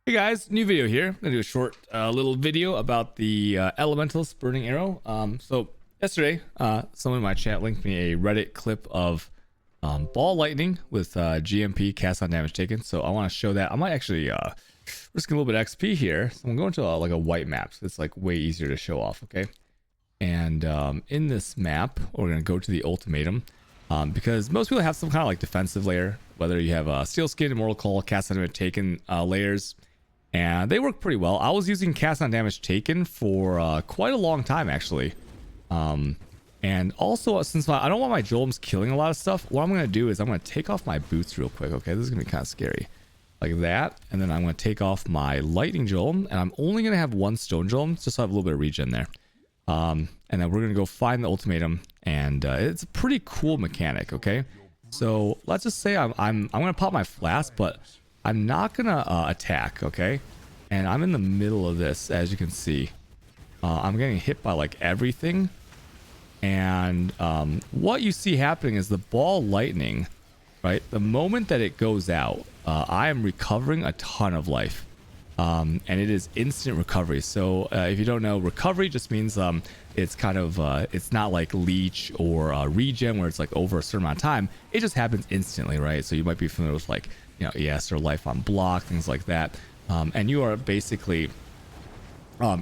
Hey guys, new video here. I'm gonna do a short little video about the Elementalists burning arrow. So yesterday, someone in my chat linked me a Reddit clip of ball lightning with GMP cast on damage taken. So I want to show that. I might actually risk a little bit of XP here. So I'm going to like a white map, so it's like way easier to show off. Okay, and in this map, we're gonna go to the ultimatum because most people have some kind of like defensive layer, whether you have Steel Skin, Immortal Call, cast on damage taken layers. And they work pretty well. I was using cast on damage taken for quite a long time actually. And also since I don't want my Jolms killing a lot of stuff, what I'm going to do is I'm going to take off my boots real quick. Okay, this is going to be kind of scary. Like that. And then I'm going to take off my lightning Jolm. And I'm only going to have one stone Jolm just so I have a little bit of regen there. And then we're going to go find the ultimatum. And it's a pretty cool mechanic, okay? So let's just say I'm going to pop my flask, but I'm not gonna attack, okay? And I'm in the middle of this, as you can see. I'm getting hit by like everything. And what you see happening is the ball lightning, right? The moment that it goes out, I am recovering a ton of life. And it is instant recovery. So if you don't know, recovery just means it's kind of, it's not like leech or regen where it's like over a certain amount of time. It just happens instantly, right? So you might be familiar with like, you know, ES or life on block, things like that. And you are basically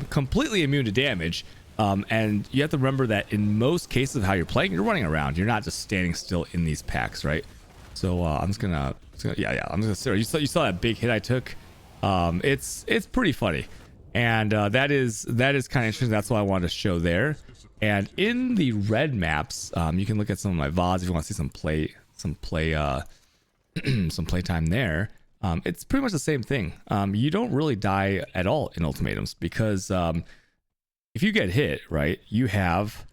completely immune to damage. And you have to remember that in most cases of how you're playing, you're running around. You're not just standing still in these packs, right? So I'm just gonna I'm just gonna, you saw that big hit I took. It's pretty funny. And that is kind of interesting. That's what I wanted to show there. And in the red maps, you can look at some of my VODs if you want to see some playtime there. It's pretty much the same thing. You don't really die at all in ultimatums because if you get hit, right, you have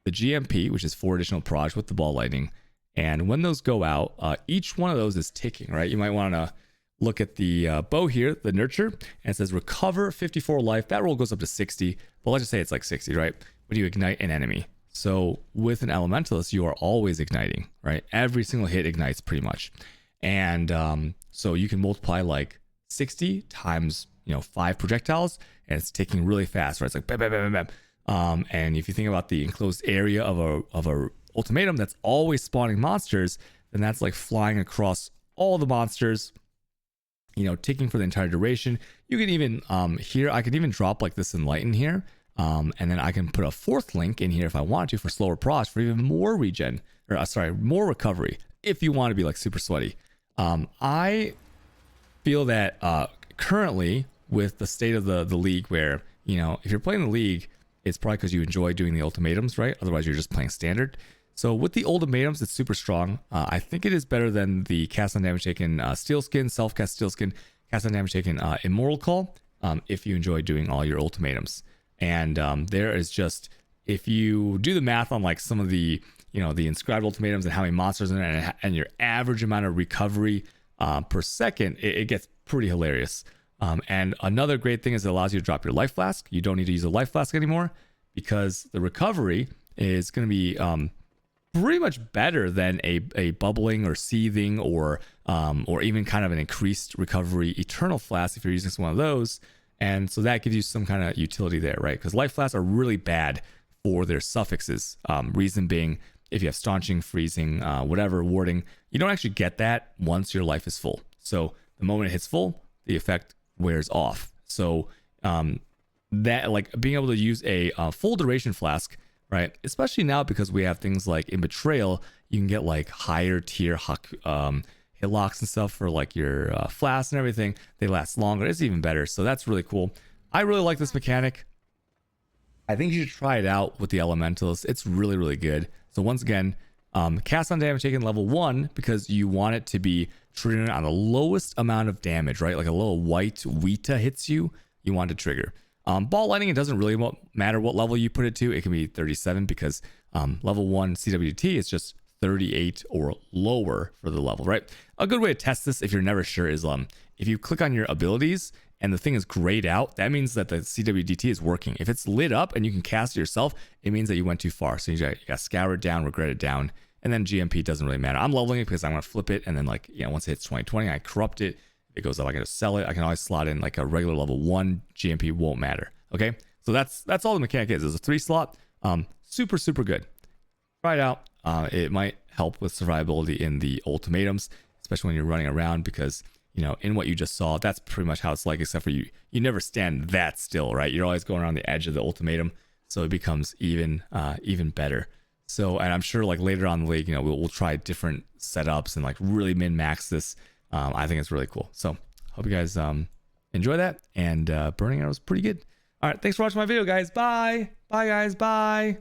the GMP, which is 4 additional proj with the ball lightning. And when those go out, each one of those is ticking, right? You might want to look at the bow here, the nurture, and it says recover 54 life. That roll goes up to 60, but let's just say it's like 60, right? When you ignite an enemy. So with an Elementalist, you are always igniting, right? Every single hit ignites pretty much. And so you can multiply like 60 times, 5 projectiles, and it's ticking really fast, right? It's like bam, bam, bam, bam, bam. And if you think about the enclosed area of a ultimatum that's always spawning monsters, then that's like flying across all the monsters, ticking for the entire duration. You can even here, I could even drop like this enlighten here. And then I can put a 4th link in here if I want to for slower proj for even more regen, or more recovery if you want to be like super sweaty. I feel that currently with the state of the league where, if you're playing the league, it's probably because you enjoy doing the ultimatums, right? Otherwise you're just playing standard. So with the ultimatums, it's super strong. I think it is better than the cast on damage taken Steel Skin, self-cast Steel Skin, cast on damage taken Immortal Call, if you enjoy doing all your ultimatums. And there is just, if you do the math on like some of the, the inscribed ultimatums and how many monsters in it and your average amount of recovery per second, it gets pretty hilarious. And another great thing is it allows you to drop your life flask. You don't need to use a life flask anymore because the recovery is going to be pretty much better than a bubbling or seething or even kind of an increased recovery eternal flask if you're using one of those. And so that gives you some kind of utility there, right? Because life flasks are really bad for their suffixes. Reason being, if you have staunching, freezing, whatever, warding, you don't actually get that once your life is full. So the moment it hits full, the effect wears off. So that, like, being able to use a full duration flask, right? Especially now because we have things like in Betrayal, you can get like higher tier hit locks and stuff for like your flasks and everything. They last longer. It's even better. So that's really cool. I really like this mechanic. I think you should try it out with the Elementalists. It's really, really good. So once again, cast on damage taken level 1 because you want it to be triggering on the lowest amount of damage, right? Like a little white Weta hits you, you want to trigger. Ball lightning, it doesn't really matter what level you put it to. It can be 37 because level 1 CWDT is just 38 or lower for the level, right? A good way to test this if you're never sure is if you click on your abilities and the thing is grayed out, that means that the CWDT is working. If it's lit up and you can cast it yourself, it means that you went too far. So you got scour it down, regret it down, and then GMP doesn't really matter. I'm leveling it because I want to flip it, and then once it hits 2020, I corrupt it. it goes up. I can just sell it. I can always slot in like a regular level 1 GMP, won't matter. Okay, so that's all the mechanic is. It's a 3 slot. Super good. Try it out. It might help with survivability in the ultimatums, especially when you're running around, because you know, in what you just saw, that's pretty much how it's like, except for you never stand that still, right? You're always going around the edge of the ultimatum, so it becomes even better. So, and I'm sure like later on in the league, you know, we'll try different setups and like really min max this. I think it's really cool. So hope you guys enjoy that. And burning arrow is pretty good. All right, thanks for watching my video, guys. Bye guys. Bye.